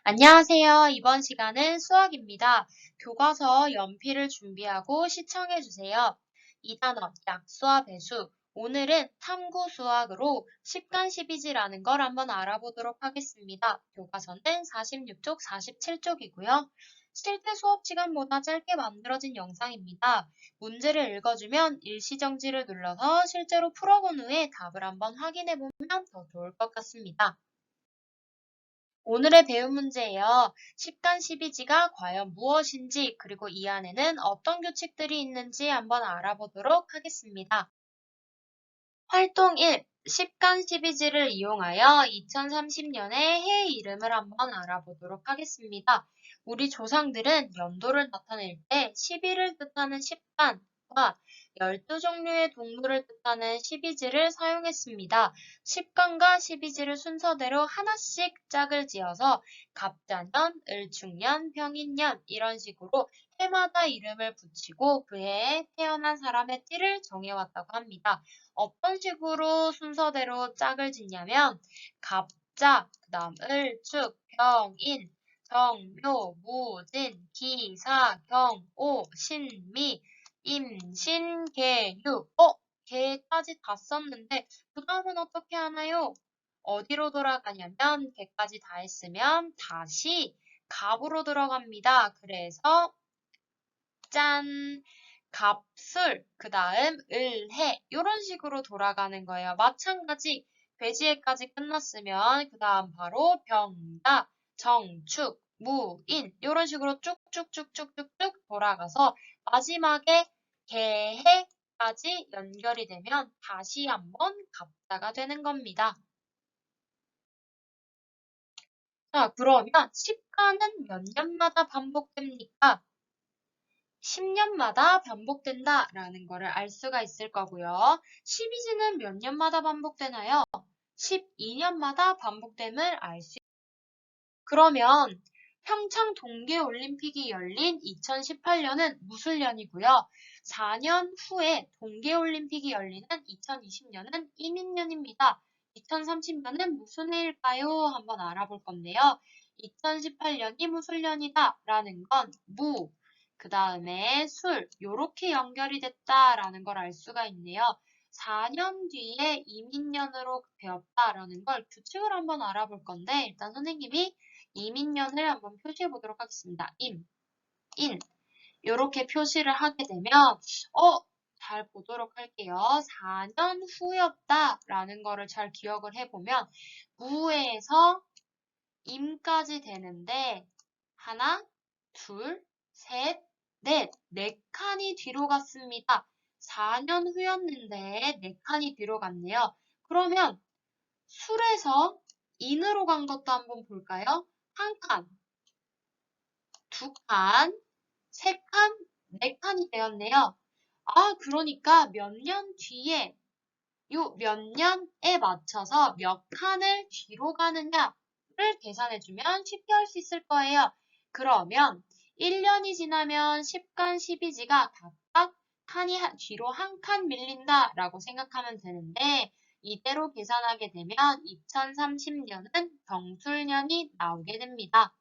안녕하세요. 이번 시간은 수학입니다. 교과서 연필을 준비하고 시청해주세요. 2단원 약수와 배수. 오늘은 탐구 수학으로 10간 12지라는 걸 한번 알아보도록 하겠습니다. 교과서는 46쪽, 47쪽이고요. 실제 수업 시간보다 짧게 만들어진 영상입니다. 문제를 읽어주면 일시정지를 눌러서 실제로 풀어본 후에 답을 한번 확인해보면 더 좋을 것 같습니다. 오늘의 배운 문제예요. 10간 12지가 과연 무엇인지 그리고 이 안에는 어떤 규칙들이 있는지 한번 알아보도록 하겠습니다. 활동 1. 10간 12지를 이용하여 2030년의 해 이름을 한번 알아보도록 하겠습니다. 우리 조상들은 연도를 나타낼 때 10일을 뜻하는 10간과 12종류의 동물을 뜻하는 12지를 사용했습니다. 10간과 12지를 순서대로 하나씩 짝을 지어서 갑자년, 을축년, 병인년 이런 식으로 해마다 이름을 붙이고 그 해에 태어난 사람의 띠를 정해왔다고 합니다. 어떤 식으로 순서대로 짝을 짓냐면 갑자, 그 다음 을축, 병인, 정묘, 무진, 기사, 경오, 신미, 임신, 계유. 개까지 다 썼는데 그 다음은 어떻게 하나요? 어디로 돌아가냐면 개까지 다 했으면 다시 갑으로 들어갑니다. 그래서 짠! 갑술, 그 다음 을해 이런 식으로 돌아가는 거예요. 마찬가지 돼지해까지 끝났으면 그 다음 바로 병다, 정축, 무인 이런 식으로 쭉쭉쭉쭉쭉쭉 돌아가서 마지막에 개해까지 연결이 되면 다시 한번 갑자가 되는 겁니다. 자, 그러면 10가는 몇 년마다 반복됩니까? 10년마다 반복된다라는 거를 알 수가 있을 거고요. 12지는 몇 년마다 반복되나요? 12년마다 반복됨을 알 수 있어요. 그러면 평창 동계올림픽이 열린 2018년은 무슨 년이고요? 4년 후에 동계올림픽이 열리는 2020년은 이민년입니다. 2030년은 무슨 해일까요? 한번 알아볼 건데요. 2018년이 무슨 년이다 라는 건 무, 그 다음에 술, 요렇게 연결이 됐다라는 걸 알 수가 있네요. 4년 뒤에 이민년으로 되었다라는 걸 규칙을 한번 알아볼 건데 일단 선생님이 이민년을 한번 표시해 보도록 하겠습니다. 인. 이렇게 표시를 하게 되면 잘 보도록 할게요. 4년 후였다라는 거를 잘 기억을 해보면 무에서 임까지 되는데 하나, 둘, 셋, 넷. 네 칸이 뒤로 갔습니다. 4년 후였는데 네 칸이 뒤로 갔네요. 그러면 술에서 인으로 간 것도 한번 볼까요? 한 칸, 두 칸, 세 칸, 네 칸이 되었네요. 그러니까 몇 년 뒤에 요 몇 년에 맞춰서 몇 칸을 뒤로 가느냐를 계산해주면 쉽게 할 수 있을 거예요. 그러면 1년이 지나면 10간 12지가 각각 칸이 뒤로 한 칸 밀린다라고 생각하면 되는데 이대로 계산하게 되면 2030년은 경술년이 나오게 됩니다.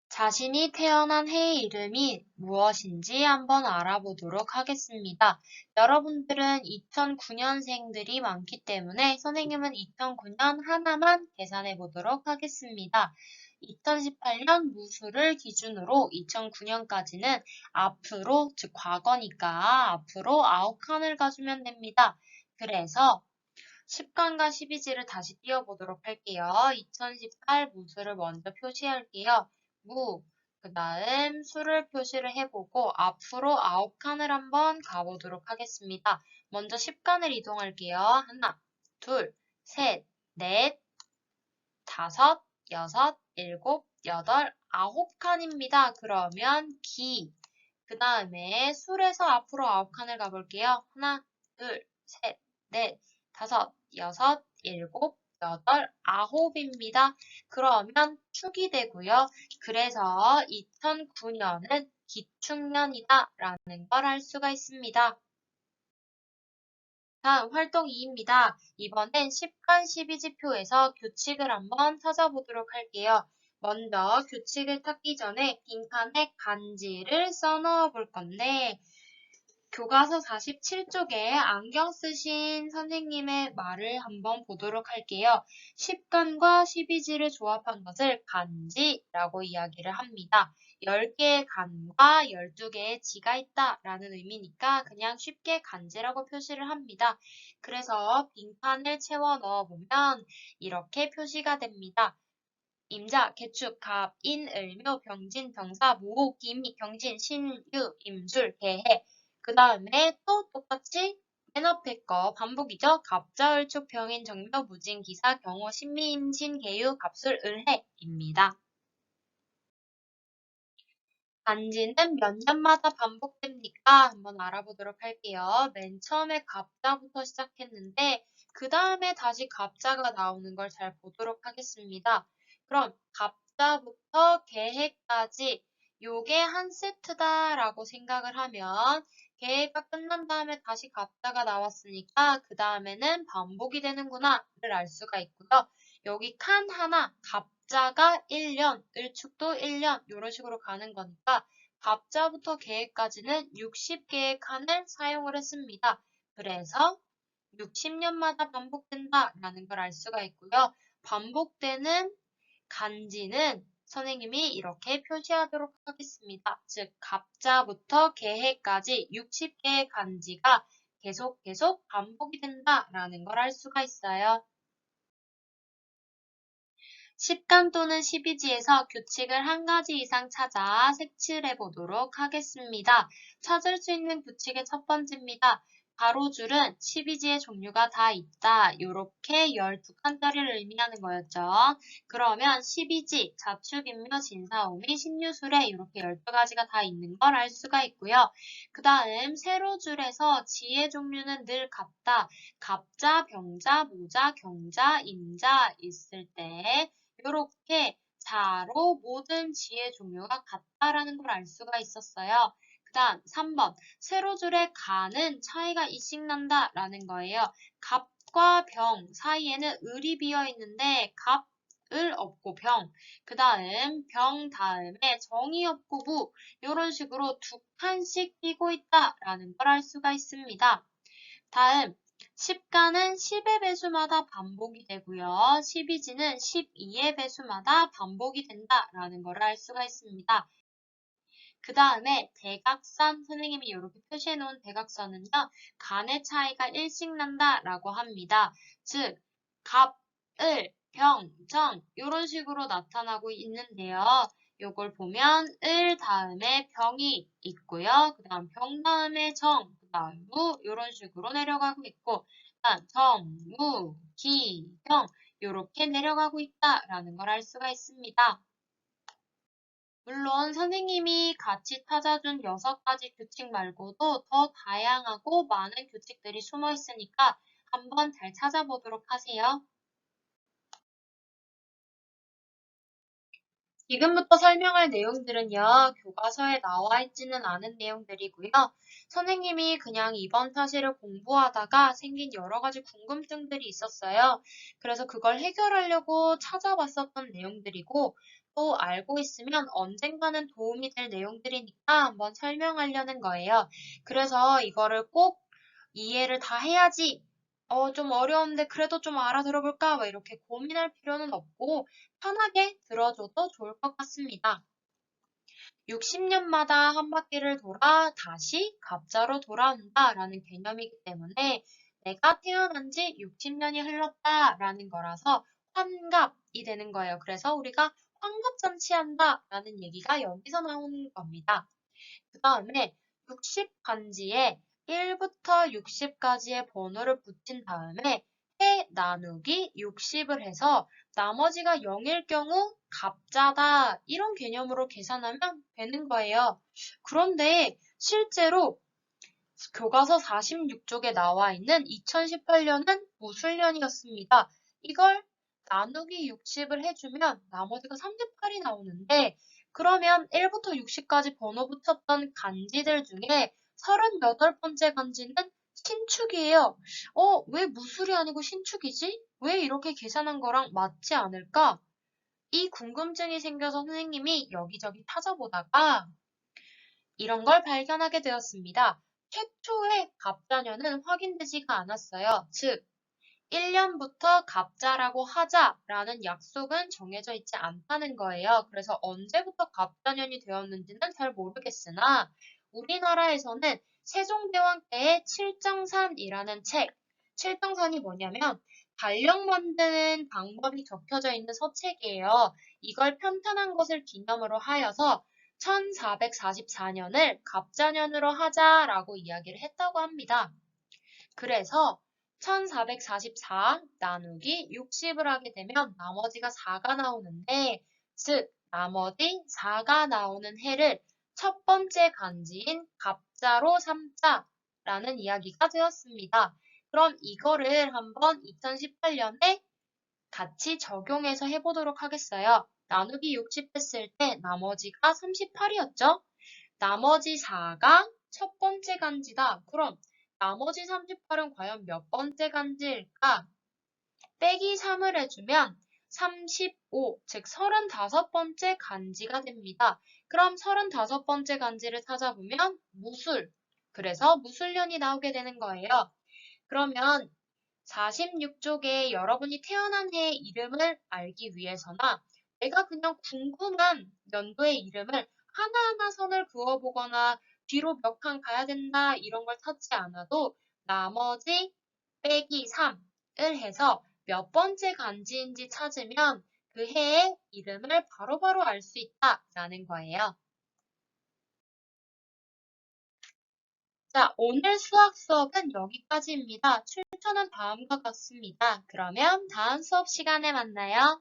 자신이 태어난 해의 이름이 무엇인지 한번 알아보도록 하겠습니다. 여러분들은 2009년생들이 많기 때문에 선생님은 2009년 하나만 계산해 보도록 하겠습니다. 2018년 무수를 기준으로 2009년까지는 앞으로, 즉 과거니까 앞으로 9칸을 가주면 됩니다. 그래서 10간과 12지를 다시 띄워보도록 할게요. 2018 무수를 먼저 표시할게요. 무, 그 다음 수를 표시를 해보고 앞으로 9칸을 한번 가보도록 하겠습니다. 먼저 10간을 이동할게요. 하나, 둘, 셋, 넷, 다섯, 여섯, 일곱, 여덟, 9칸입니다. 그러면 기, 그 다음에 술에서 앞으로 9칸을 가볼게요. 하나, 둘, 셋, 넷, 다섯, 여섯, 일곱, 여덟, 9입니다. 그러면 축이 되고요. 그래서 2009년은 기축년이다 라는 걸 알 수가 있습니다. 다음 활동 2입니다. 이번엔 10간 12지표에서 규칙을 한번 찾아보도록 할게요. 먼저 규칙을 찾기 전에 빈칸에 간지를 써넣어 볼 건데 교과서 47쪽에 안경 쓰신 선생님의 말을 한번 보도록 할게요. 10간과 12지를 조합한 것을 간지라고 이야기를 합니다. 10개의 간과 12개의 지가 있다 라는 의미니까 그냥 쉽게 간지라고 표시를 합니다. 그래서 빈칸을 채워 넣어보면 이렇게 표시가 됩니다. 임자, 개축, 갑, 인, 을묘, 병진, 병사, 모, 기미, 경신, 신유, 임술, 개해. 그 다음에 또 똑같이 맨 앞에 거 반복이죠. 갑자, 을축, 병인, 정묘, 무진, 기사, 경호, 신미, 임신, 개유, 갑술, 을해입니다. 간지는 몇 년마다 반복됩니까? 한번 알아보도록 할게요. 맨 처음에 갑자부터 시작했는데 그 다음에 다시 갑자가 나오는 걸 잘 보도록 하겠습니다. 그럼 갑자부터 개해까지 요게 한 세트다라고 생각을 하면 개해가 끝난 다음에 다시 갑자가 나왔으니까 그 다음에는 반복이 되는구나를 알 수가 있고요. 여기 칸 하나 갑자가 1년, 을축도 1년 이런 식으로 가는 거니까 갑자부터 개해까지는 60개의 칸을 사용을 했습니다. 그래서 60년마다 반복된다라는 걸 알 수가 있고요. 반복되는 간지는 선생님이 이렇게 표시하도록 하겠습니다. 즉, 갑자부터 개해까지 60개의 간지가 계속 반복이 된다라는 걸 알 수가 있어요. 10간 또는 12지에서 규칙을 한 가지 이상 찾아 색칠해 보도록 하겠습니다. 찾을 수 있는 규칙의 첫 번째입니다. 가로줄은 12지의 종류가 다 있다. 이렇게 12칸짜리를 의미하는 거였죠. 그러면 12지, 자축인묘, 진사오미, 신유술에 이렇게 12가지가 다 있는 걸 알 수가 있고요. 그 다음 세로줄에서 지의 종류는 늘 같다. 갑자, 병자, 모자, 경자, 임자 있을 때 이렇게 자로 모든 지의 종류가 같다라는 걸 알 수가 있었어요. 그 다음 3번 세로줄의 가는 차이가 이씩 난다라는 거예요. 갑과 병 사이에는 을이 비어 있는데 갑을 없고 병, 그 다음 병 다음에 정이 없고 무 이런 식으로 두 칸씩 끼고 있다라는 걸 알 수가 있습니다. 다음 10가는 10의 배수마다 반복이 되고요. 12지는 12의 배수마다 반복이 된다라는 걸 알 수가 있습니다. 그 다음에 대각선, 선생님이 이렇게 표시해 놓은 대각선은요. 간의 차이가 일씩 난다라고 합니다. 즉, 갑, 을, 병, 정 이런 식으로 나타나고 있는데요. 요걸 보면 을 다음에 병이 있고요. 그 다음 병 다음에 정, 그 다음 무 이런 식으로 내려가고 있고 그 다음 정, 무, 기, 병 이렇게 내려가고 있다라는 걸 알 수가 있습니다. 물론 선생님이 같이 찾아준 6가지 규칙 말고도 더 다양하고 많은 규칙들이 숨어 있으니까 한번 잘 찾아보도록 하세요. 지금부터 설명할 내용들은요, 교과서에 나와 있지는 않은 내용들이고요. 선생님이 그냥 이번 사실을 공부하다가 생긴 여러 가지 궁금증들이 있었어요. 그래서 그걸 해결하려고 찾아봤었던 내용들이고, 또 알고 있으면 언젠가는 도움이 될 내용들이니까 한번 설명하려는 거예요. 그래서 이거를 꼭 이해를 다 해야지 좀 어려운데 그래도 좀 알아들어볼까? 막 이렇게 고민할 필요는 없고 편하게 들어줘도 좋을 것 같습니다. 60년마다 한 바퀴를 돌아 다시 갑자로 돌아온다라는 개념이기 때문에 내가 태어난 지 60년이 흘렀다라는 거라서 환갑이 되는 거예요. 그래서 우리가 환갑잔치한다라는 얘기가 여기서 나오는 겁니다. 그 다음에 60간지에 1부터 60까지의 번호를 붙인 다음에 해 나누기 60을 해서 나머지가 0일 경우 갑자다 이런 개념으로 계산하면 되는 거예요. 그런데 실제로 교과서 46쪽에 나와 있는 2018년은 무술년이었습니다. 이걸 나누기 60을 해주면 나머지가 38이 나오는데 그러면 1부터 60까지 번호 붙였던 간지들 중에 38번째 간지는 신축이에요. 왜 무술이 아니고 신축이지? 왜 이렇게 계산한 거랑 맞지 않을까? 이 궁금증이 생겨서 선생님이 여기저기 찾아보다가 이런 걸 발견하게 되었습니다. 최초의 갑자년은 확인되지가 않았어요. 즉, 1년부터 갑자라고 하자라는 약속은 정해져 있지 않다는 거예요. 그래서 언제부터 갑자년이 되었는지는 잘 모르겠으나 우리나라에서는 세종대왕 때의 칠정산이라는 책, 칠정산이 뭐냐면 달력 만드는 방법이 적혀져 있는 서책이에요. 이걸 편찬한 것을 기념으로 하여서 1444년을 갑자년으로 하자라고 이야기를 했다고 합니다. 그래서 1444 나누기 60을 하게 되면 나머지가 4가 나오는데, 즉 나머지 4가 나오는 해를 첫 번째 간지인 갑자로 삼자라는 이야기가 되었습니다. 그럼 이거를 한번 2018년에 같이 적용해서 해보도록 하겠어요. 나누기 60 했을 때 나머지가 38이었죠? 나머지 4가 첫 번째 간지다. 그럼 나머지 38은 과연 몇 번째 간지일까? 빼기 3을 해주면 35, 즉 35번째 간지가 됩니다. 그럼 35번째 간지를 찾아보면 무술. 그래서 무술년이 나오게 되는 거예요. 그러면 46쪽에 여러분이 태어난 해의 이름을 알기 위해서나 내가 그냥 궁금한 연도의 이름을 하나하나 선을 그어보거나 뒤로 몇 칸 가야 된다 이런 걸 찾지 않아도 나머지 빼기 3을 해서 몇 번째 간지인지 찾으면 그 해의 이름을 바로바로 알 수 있다라는 거예요. 자, 오늘 수학 수업은 여기까지입니다. 출처는 다음과 같습니다. 그러면 다음 수업 시간에 만나요.